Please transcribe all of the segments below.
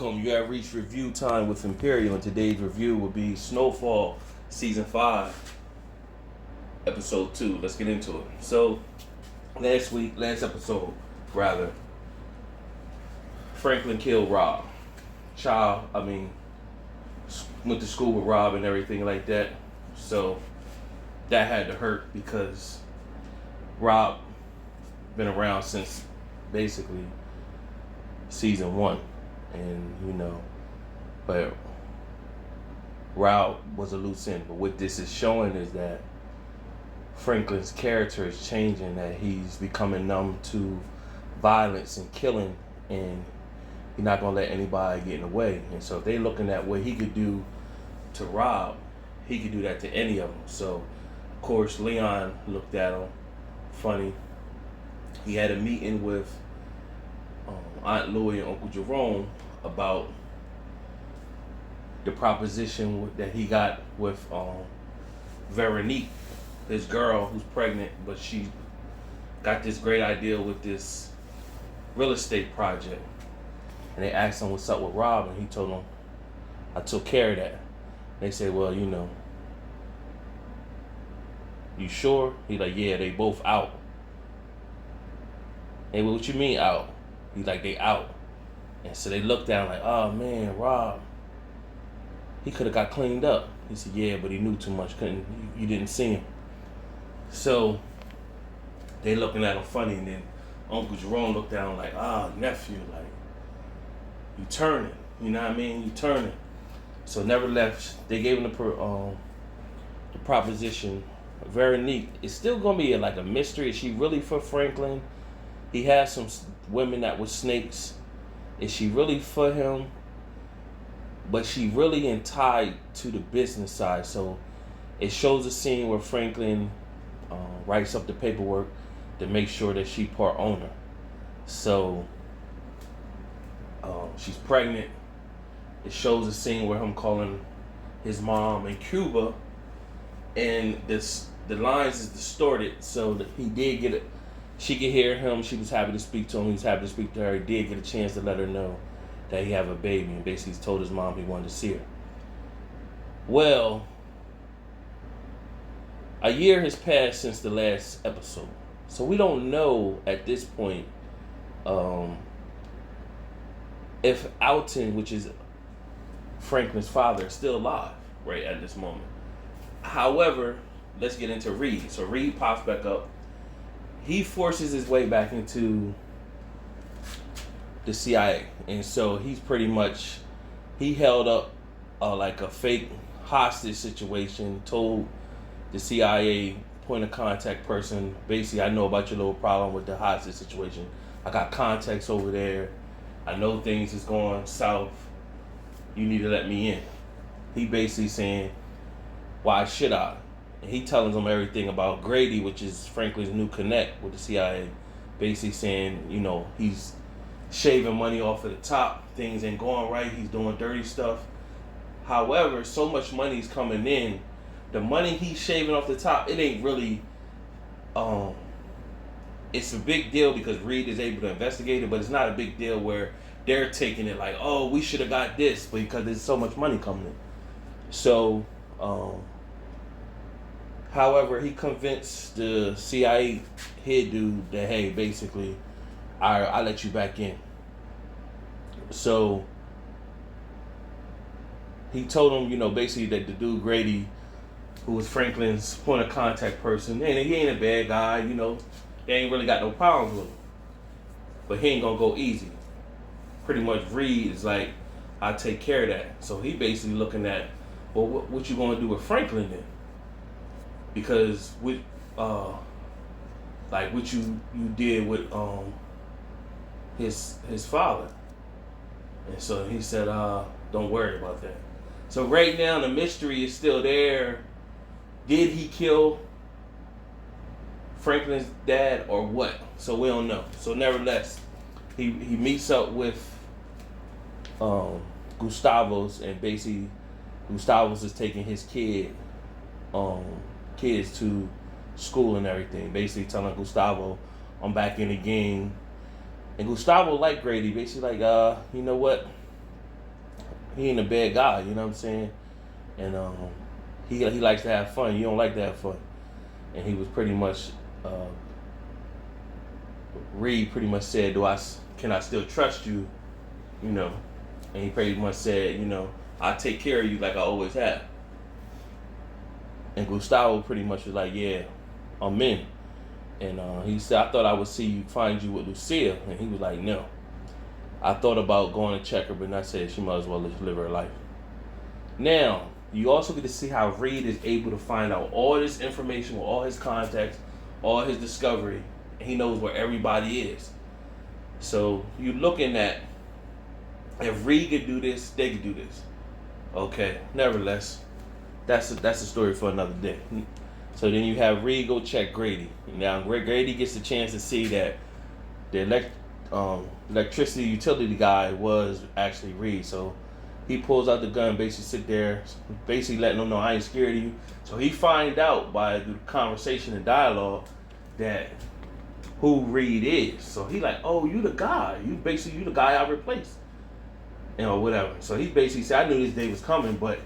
Welcome. You have reached review time with Imperial, and today's review will be Snowfall, Season 5, Episode 2. Let's get into it. So, last episode, Franklin killed Rob. Went to school with Rob and everything like that. So, that had to hurt because Rob been around since basically Season 1. And, but Rob was a loose end. But what this is showing is that Franklin's character is changing, that he's becoming numb to violence and killing, and he's not going to let anybody get in the way. And so if they're looking at what he could do to Rob, he could do that to any of them. So, of course, Leon looked at him funny. He had a meeting with Aunt Louie and Uncle Jerome about the proposition that he got with Veronique, his girl who's pregnant, but she got this great idea with this real estate project. And they asked him what's up with Rob, and he told them, I took care of that. They said, well, you sure? He's like, yeah, they both out. Hey, what you mean out? He's like, they out. And so they looked at him like, oh man, Rob, he could have got cleaned up. He said, yeah, but he knew too much. You didn't see him. So they looking at him funny, and then Uncle Jerome looked at him like, nephew, like, you turning. You know what I mean? You turning. So nevertheless, they gave him the proposition. Very neat. It's still gonna be like a mystery. Is she really for Franklin? He has some women that were snakes. Is she really for him? But she really tied to the business side. So it shows a scene where Franklin writes up the paperwork to make sure that she part owner. So she's pregnant. It shows a scene where him calling his mom in Cuba, and the lines is distorted, so that he did get it. She could hear him. She was happy to speak to him. He was happy to speak to her. He did get a chance to let her know that he have a baby, and basically told his mom he wanted to see her. Well, a year has passed since the last episode, so we don't know at this point if Alton, which is Franklin's father, is still alive right at this moment. However, let's get into Reed. So Reed pops back up. He forces his way back into the CIA. And so he's pretty much, he held up like a fake hostage situation, told the CIA point of contact person, basically, I know about your little problem with the hostage situation. I got contacts over there. I know things is going south. You need to let me in. He basically saying, why should I? And he telling them everything about Grady, which is Franklin's new connect with the CIA. Basically saying, he's shaving money off of the top. Things ain't going right. He's doing dirty stuff. However, so much money's coming in. The money he's shaving off the top, it ain't really, it's a big deal because Reed is able to investigate it, but it's not a big deal where they're taking it like, oh, we should have got this because there's so much money coming in. So, however, he convinced the CIA head dude that, hey, basically, I let you back in. So he told him, basically that the dude Grady, who was Franklin's point of contact person, and he ain't a bad guy, they ain't really got no problems with him. But he ain't gonna go easy. Pretty much Reed is like, I'll take care of that. So he basically looking at, well, what you gonna do with Franklin then? Because with like what you did with his father. And so he said, don't worry about that. So right now the mystery is still there. Did he kill Franklin's dad or what? So we don't know. So nevertheless, he meets up with Gustavo's, and basically Gustavo's is taking his kids to school and everything. Basically telling Gustavo, I'm back in the game. And Gustavo liked Grady. Basically like, you know what? he ain't a bad guy. You know what I'm saying? And he likes to have fun. You don't like to have fun. And he was pretty much Reed pretty much said, can I still trust you? You know, and he pretty much said, you know, I take care of you like I always have. And Gustavo pretty much was like, yeah, I'm in. And he said, I thought I would find you with Lucille. And he was like, no. I thought about going to check her, but I said she might as well live her life. Now, you also get to see how Reed is able to find out all this information with all his contacts, all his discovery, and he knows where everybody is. So you're looking at, if Reed could do this, they could do this. Okay, nevertheless, that's a story for another day. So then you have Reed go check Grady. Now Grady gets the chance to see that the electricity utility guy was actually Reed. So he pulls out the gun, basically sit there, basically letting him know I ain't scared of you. So he find out by the conversation and dialogue that who Reed is. So he like, oh, you the guy. You the guy I replaced. Or whatever. So he basically said, I knew this day was coming, but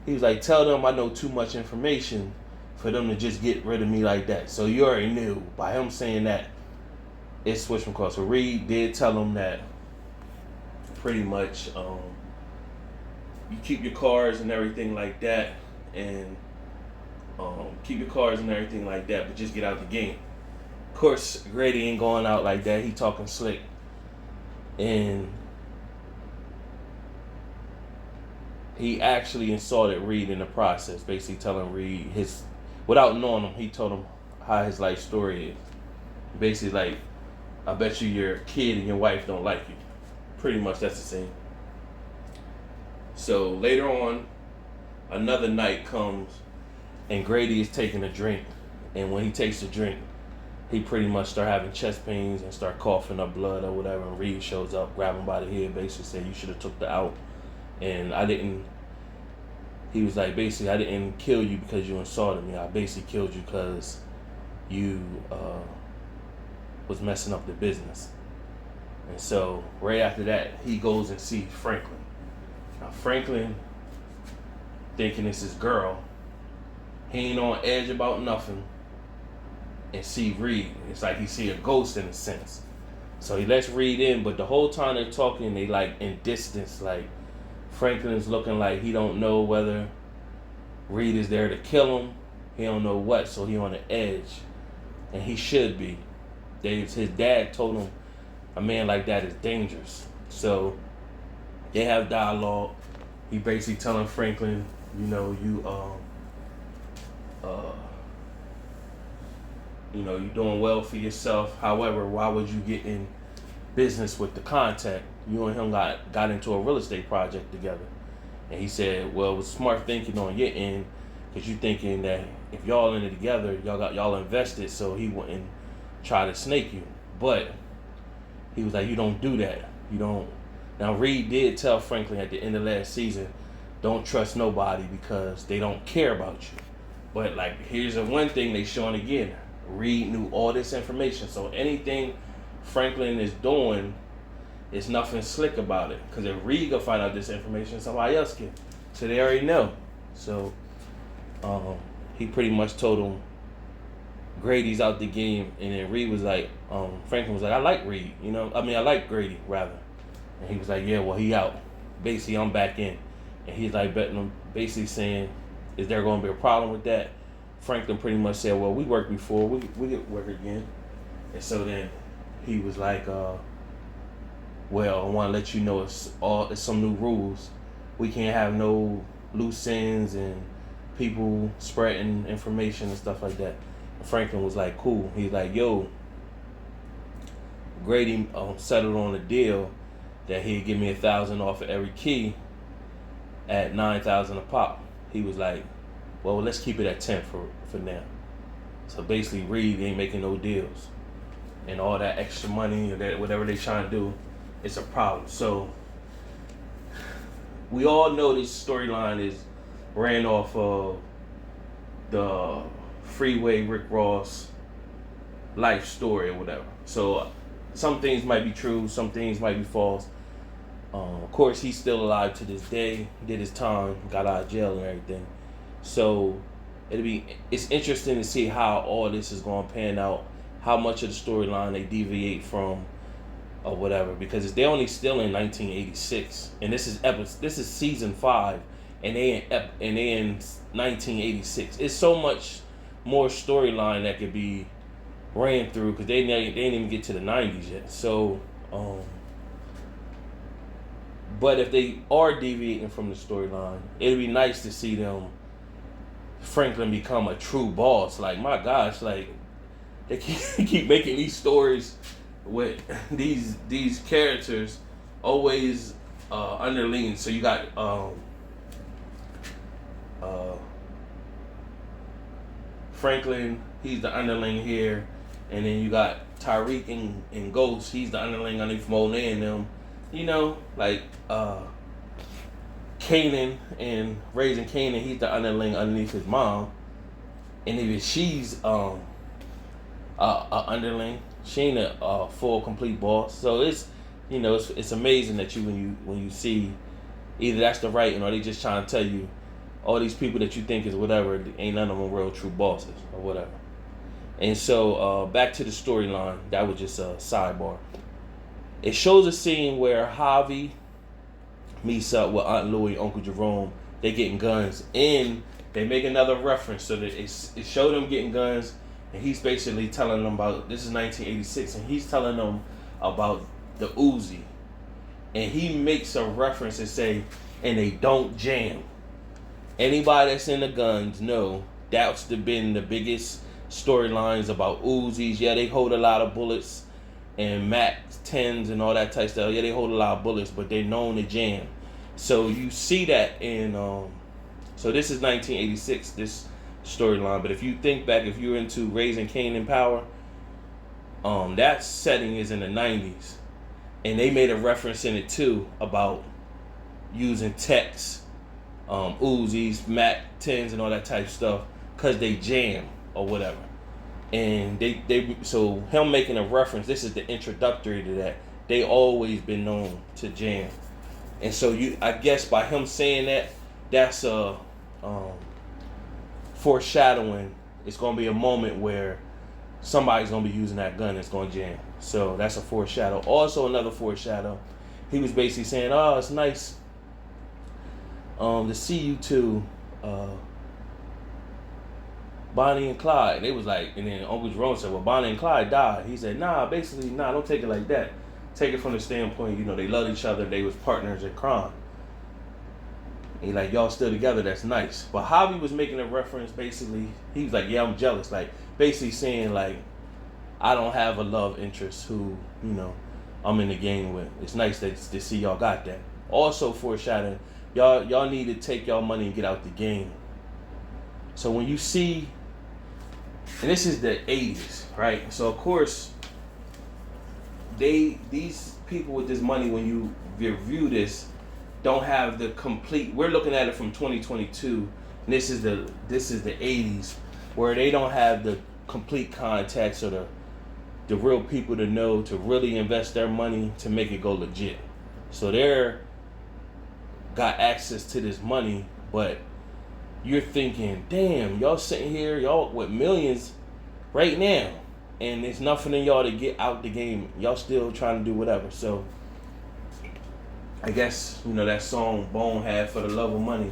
he was like, tell them I know too much information for them to just get rid of me like that. So you already knew by him saying that it switched from course. So Reed did tell him that pretty much you keep your cars and everything like that, and but just get out the game. Of course, Grady ain't going out like that. He talking slick, and he actually insulted Reed in the process, basically telling Reed without knowing him, he told him how his life story is. Basically like, I bet you your kid and your wife don't like you. Pretty much that's the same. So later on, another night comes and Grady is taking a drink. And when he takes the drink, he pretty much start having chest pains and start coughing up blood or whatever. And Reed shows up, grab him by the head, basically said, you should have took the out. And he was like, basically, I didn't kill you because you insulted me. I basically killed you because you was messing up the business. And so right after that, he goes and sees Franklin. Now Franklin, thinking it's his girl, he ain't on edge about nothing, and see Reed. It's like he see a ghost in a sense. So he lets Reed in, but the whole time they're talking, they like in distance, like Franklin's looking like he don't know whether Reed is there to kill him. He don't know what, so he on the edge. And he should be. His dad told him a man like that is dangerous. So they have dialogue. He basically telling Franklin, you know, you're doing well for yourself. However, why would you get in business with the contact? You and him got into a real estate project together. And he said, well, it was smart thinking on your end, because you thinking that if y'all in it together, y'all invested, so he wouldn't try to snake you. But he was like, you don't do that. You don't. Now Reed did tell Franklin at the end of last season, don't trust nobody because they don't care about you. But like, here's the one thing they showing again. Reed knew all this information, so anything Franklin is doing, it's nothing slick about it. Because if Reed can find out this information, somebody else can. So they already know. So he pretty much told him Grady's out the game. And then Reed was like, Franklin was like, I like Reed. I like Grady, rather. And he was like, yeah, well, he out. Basically, I'm back in. And he's like betting him, basically saying, is there going to be a problem with that? Franklin pretty much said, well, we worked before. We could work again. And so then he was like, well, I want to let you know it's some new rules. We can't have no loose ends and people spreading information and stuff like that. And Franklin was like, cool. He's like, yo, Grady settled on a deal that he'd give me 1,000 off of every key at 9,000 a pop. He was like, well, let's keep it at 10 for now. So basically, Reed ain't making no deals, and all that extra money or that whatever they trying to do, it's a problem. So we all know this storyline is ran off of the Freeway Rick Ross life story or whatever. So some things might be true, some things might be false. Of course, he's still alive to this day. Did his time, got out of jail and everything. So it's interesting to see how all this is going to pan out. How much of the storyline they deviate from, or whatever, because they're only still in 1986, and this is season 5, and they in 1986. It's so much more storyline that could be ran through because they didn't even get to the 90s yet. So, but if they are deviating from the storyline, it'd be nice to see them Franklin become a true boss. Like, my gosh, like they keep making these stories with these characters always underlings. So you got Franklin, he's the underling here, and then you got Tyreek and Ghost, he's the underling underneath Monet and them. You know, like Kanan and Raising Kanan, he's the underling underneath his mom, and even she's a underling. She ain't a full complete boss. So it's it's amazing that when you see either that's the writing or they just trying to tell you all these people that you think is whatever, ain't none of them real true bosses or whatever. And so back to the storyline, that was just a sidebar. It shows a scene where Javi meets up with Aunt Louie, Uncle Jerome. They getting guns, and they make another reference so that it showed them getting guns, and he's basically telling them about, this is 1986, and he's telling them about the Uzi, and he makes a reference and say, and they don't jam. Anybody that's in the guns know that's been the biggest storylines about Uzis. Yeah, they hold a lot of bullets, and Mac 10s and all that type of stuff. Yeah, they hold a lot of bullets, but they're known to jam. So you see that in so this is 1986, this storyline. But if you think back, if you're into Raising Kanan Power, that setting is in the 90s, and they made a reference in it too about using techs, Uzis, Mac 10s, and all that type of stuff because they jam or whatever. And they so him making a reference, this is the introductory to that. They always been known to jam, and so I guess by him saying that, that's a foreshadowing. It's gonna be a moment where somebody's gonna be using that gun that's gonna jam. So that's a foreshadow. Also another foreshadow. He was basically saying, "Oh, it's nice to see you two." Bonnie and Clyde. They was like, and then Uncle Jerome said, well, Bonnie and Clyde died. He said, nah, don't take it like that. Take it from the standpoint, they loved each other. They was partners in crime. And he like, y'all still together, that's nice. But Javi was making a reference, basically, he was like, yeah, I'm jealous. Like, basically saying, like, I don't have a love interest who, I'm in the game with. It's nice to see y'all got that. Also foreshadowing, y'all need to take y'all money and get out the game. So when you see, and this is the 80s, right? So of course, these people with this money, when you review this, don't have the complete. We're looking at it from 2022, and this is the 80s, where they don't have the complete context or the real people to know to really invest their money to make it go legit. So they're got access to this money, but you're thinking, damn, y'all sitting here, y'all with millions right now, and there's nothing in y'all to get out the game. Y'all still trying to do whatever. So I guess, that song Bone had For the Love of Money,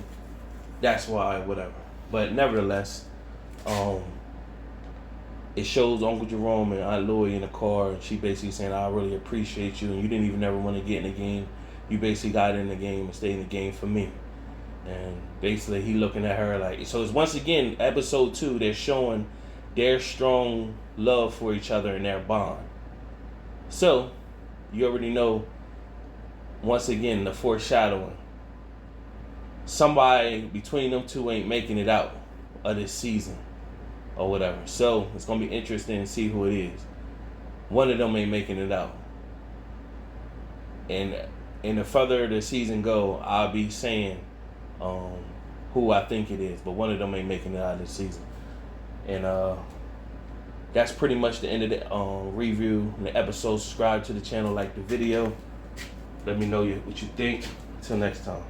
that's why, whatever. But nevertheless, it shows Uncle Jerome and Aunt Louie in the car, and she basically saying, I really appreciate you, and you didn't even ever want to get in the game. You basically got in the game and stayed in the game for me. And basically he looking at her like, so it's once again, episode 2, they're showing their strong love for each other and their bond. So, you already know, once again, the foreshadowing. Somebody between them two ain't making it out of this season or whatever. So, it's going to be interesting to see who it is. One of them ain't making it out. And the further the season go, I'll be saying who I think it is, but one of them ain't making it out of this season. And that's pretty much the end of the review and the episode. Subscribe to the channel, like the video, Let me know what you think. Until next time.